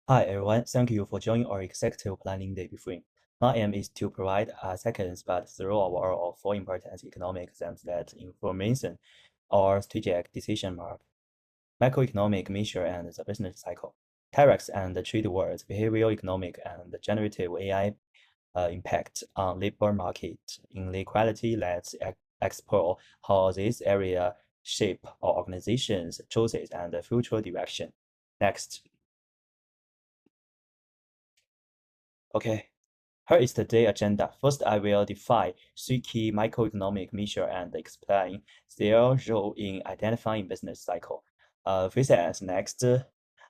Hi everyone, thank you for joining our executive planning day briefing. My aim is to provide a seconds but thorough overview of four important economic themes that information or strategic decision mark, macroeconomic measure and the business cycle, tariffs and the trade wars, behavioral economic and generative AI impact on labor market. Inequality, let's explore how this area shape our organization's choices and the future direction. Next. Okay, here is the day agenda. First, I will define three key microeconomic measures and explain their role in identifying business cycle. This as next,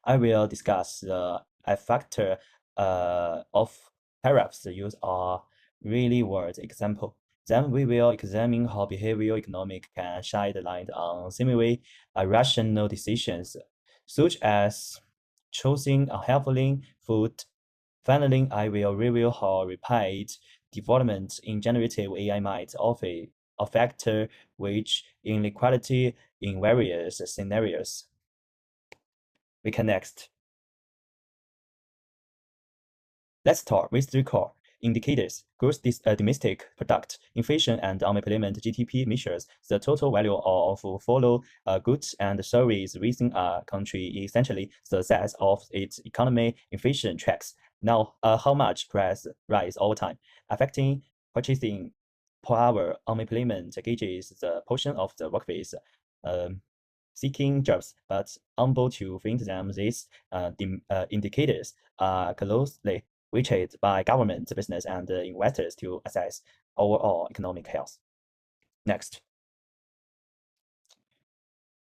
I will discuss the effect of tariffs use a really world example. Then we will examine how behavioral economic can shine the light on seemingly irrational decisions, such as choosing unhealthy food. Finally, I will review how rapid development in generative AI might affect wage inequality in various scenarios. We can next. Let's start with three core indicators: gross domestic product, inflation, and unemployment (GDP) measures the total value of follow goods and services within a country, essentially the size of its economy. Inflation tracks now how much price rise over time, affecting purchasing power. Unemployment gauges the portion of the workforce seeking jobs, but unable to find them. These indicators are closely watched by government, business, and investors to assess overall economic health. Next.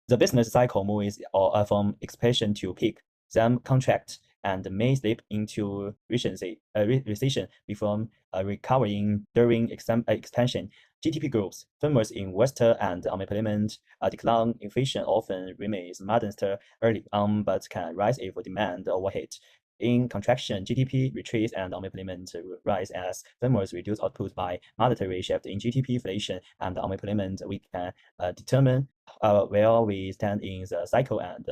The business cycle moves from expansion to peak, then contract, and may slip into recession before recovering during expansion. GDP growth, firmers invest and unemployment decline. Inflation often remains modest early on, but can rise if demand overheat. In contraction, GDP retreats and unemployment rise as firmers reduce output. By monetary shift in GDP inflation and unemployment, we can determine where we stand in the cycle and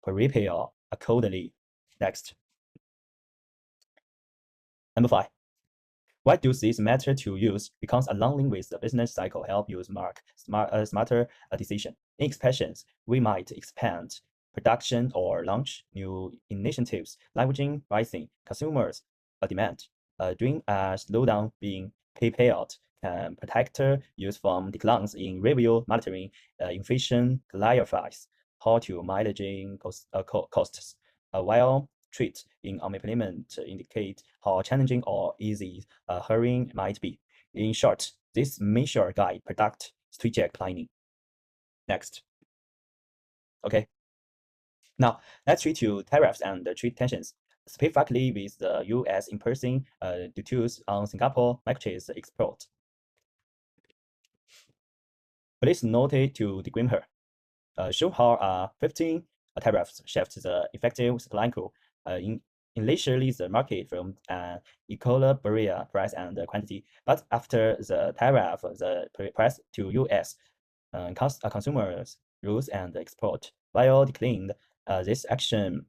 prepare accordingly. Next. Number 5. Why does this matter to use? Because along with the business cycle help use smarter decision. In expansions, we might expand production or launch new initiatives, leveraging rising consumers demand. During a slowdown, being prepared can protect use from declines in revenue monitoring. Inflation clarifies how to managing costs, while traits in unemployment indicate how challenging or easy hiring might be. In short, this measure guide product strategic planning. Next. Okay. Now, let's switch to tariffs and trade tensions, specifically with the U.S. imposing duties on Singapore microchips export. Please note to disclaimer. Show how 15 tariffs shift the effective supply pool initially the market from equilibrium price and quantity, but after the tariff, the price to U.S. Consumers rules and export. While declined, this action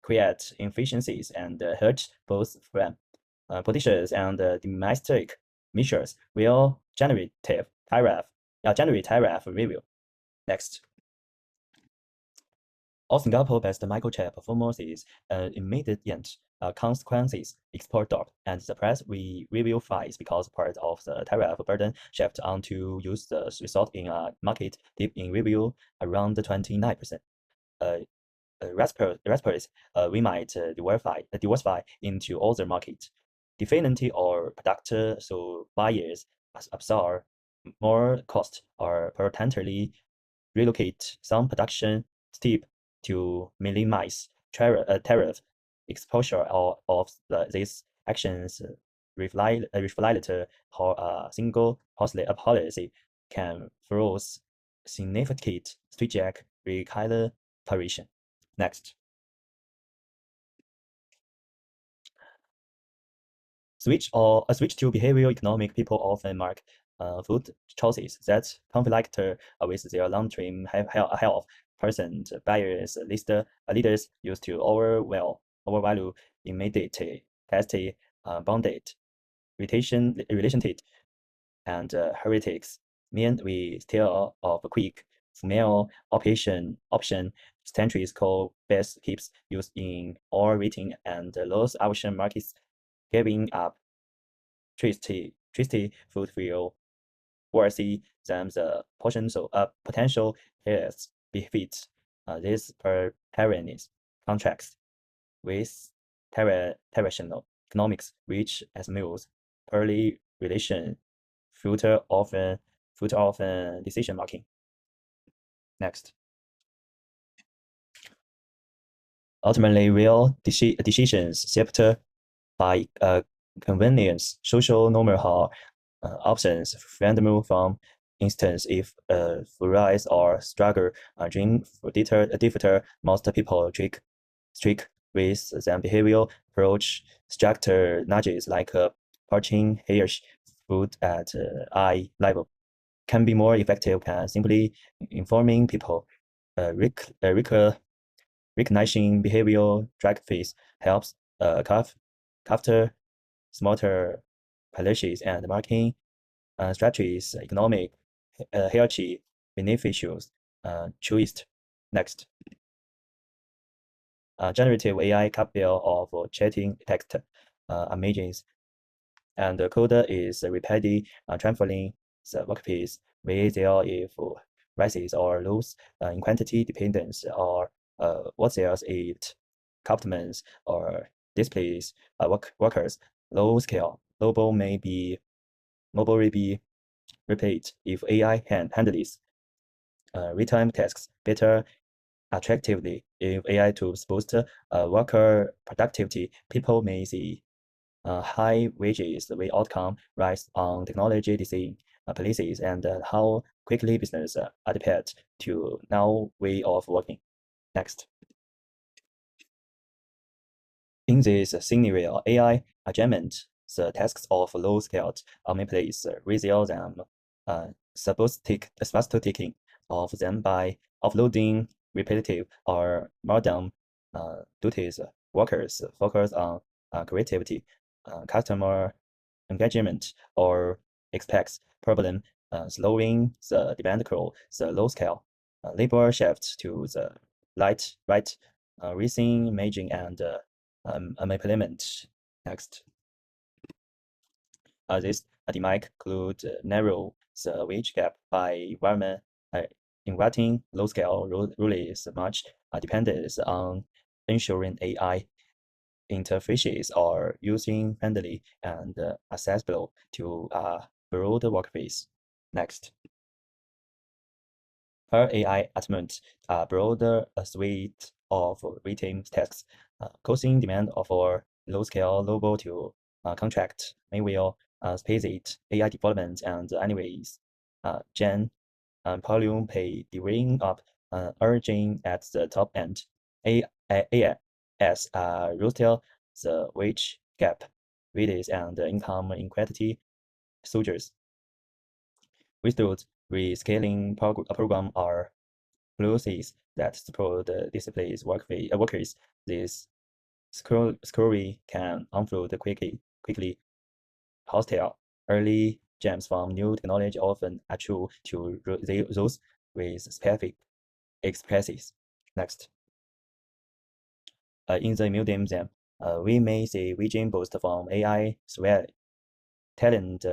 creates inefficiencies and hurt both from politicians and domestic measures will generate tariff review. Next. All Singapore-based microchip performances immediate consequences export drop, and the price we review files because part of the tariff burden shift onto use the result in a market dip in review around 29%. Raspberries, we might diversify into other markets, definitely or product so buyers absorb more cost or potentially relocate some production step to minimize tariff exposure. Of these actions reflect how a single policy can force significant strategic recalibration. Next. Switch to behavioral economic. People often mark food choices that conflict with their long-term health. Person buyers leaders used to overwhelm overvalue immediate, testy, bounded, relationed, and heretics mean we still of quick female option centuries call best keeps used in all rating and those option markets giving up twisty food feel worthy than the potential is befits this per parents contracts with terrestrial economics, which as mules early relation future often decision making. Next. Ultimately, real decisions shaped by convenience, social normal options, freedom from instance if rise or struggle dream differ most people strict with them behavioral approach structure nudges like parching hair food at eye level can be more effective than simply informing people. Recognizing behavioral drag face helps capture smarter policies and marketing strategies, economic, hierarchy, beneficials, choice. Next. Generative AI capable of chatting text images, and the code is rapidly transferring the workpiece where there if rises or lose in quantity dependence or what else it complements or displays workers low scale. Mobile may be repeat if AI can handle this. Real-time tasks better attractively. If AI tools boost worker productivity, people may see high wages the way outcome rise on technology design policies and how quickly business adapt to now way of working. Next. In this scenario, AI augment the tasks of low-scaled omniplace rather than substituting of them by offloading repetitive or modern duties. Workers focus on creativity, customer engagement, or expects problem slowing the demand curve, the low scale. Labor shifts to the right raising, imaging, and employment. Next. This dynamic could narrow the wage gap by inviting low-scale rules much dependence on ensuring AI interfaces are user-friendly and accessible to a broad workplace. Next. Per AI augment a broader suite of written tasks, causing demand for low-scale, low to contract may will space AI development and anyways, Gen volume pay divvying up urging at the top end. AS rooster the wage gap, wages and income inequality soldiers. Without rescaling program are policies that support displays workers. This scurry can unfold quickly. Hostile early gems from new technology often attribute to those with specific expresses. Next. In the medium then, we may see vision boost from AI talent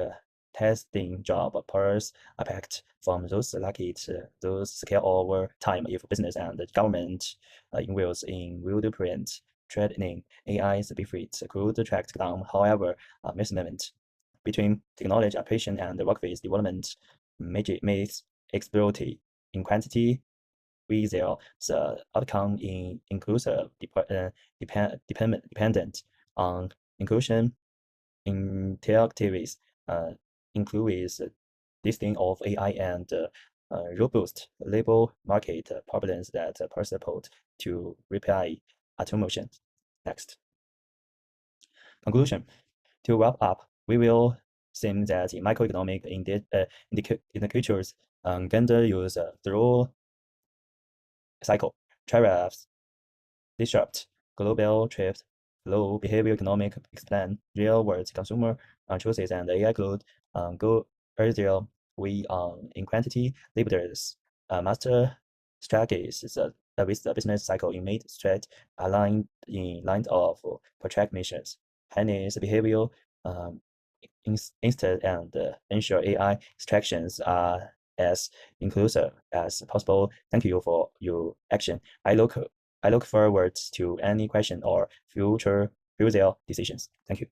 testing job pairs impact from those lucky to those scale over time if business and government invests in blueprint training AI's benefits could track down. However, misalignment between technology application and workplace development makes exploratory in quantity with the outcome in inclusive dependent on inclusion interactivities includes listing of AI and robust labor market problems that support to reply automation. Next. Conclusion. To wrap up, we will see that in microeconomic indicators gender use through cycle tariffs disrupt global trade flow, behavior economic explain real-world consumer choices, and AI could go earlier. We in quantity liberals master strategies with the business cycle in mid strat aligned in line of protract missions. Harness behavior um, instead and ensure AI extractions are as inclusive as possible. Thank you for your action. I look forward to any question or future decisions. Thank you.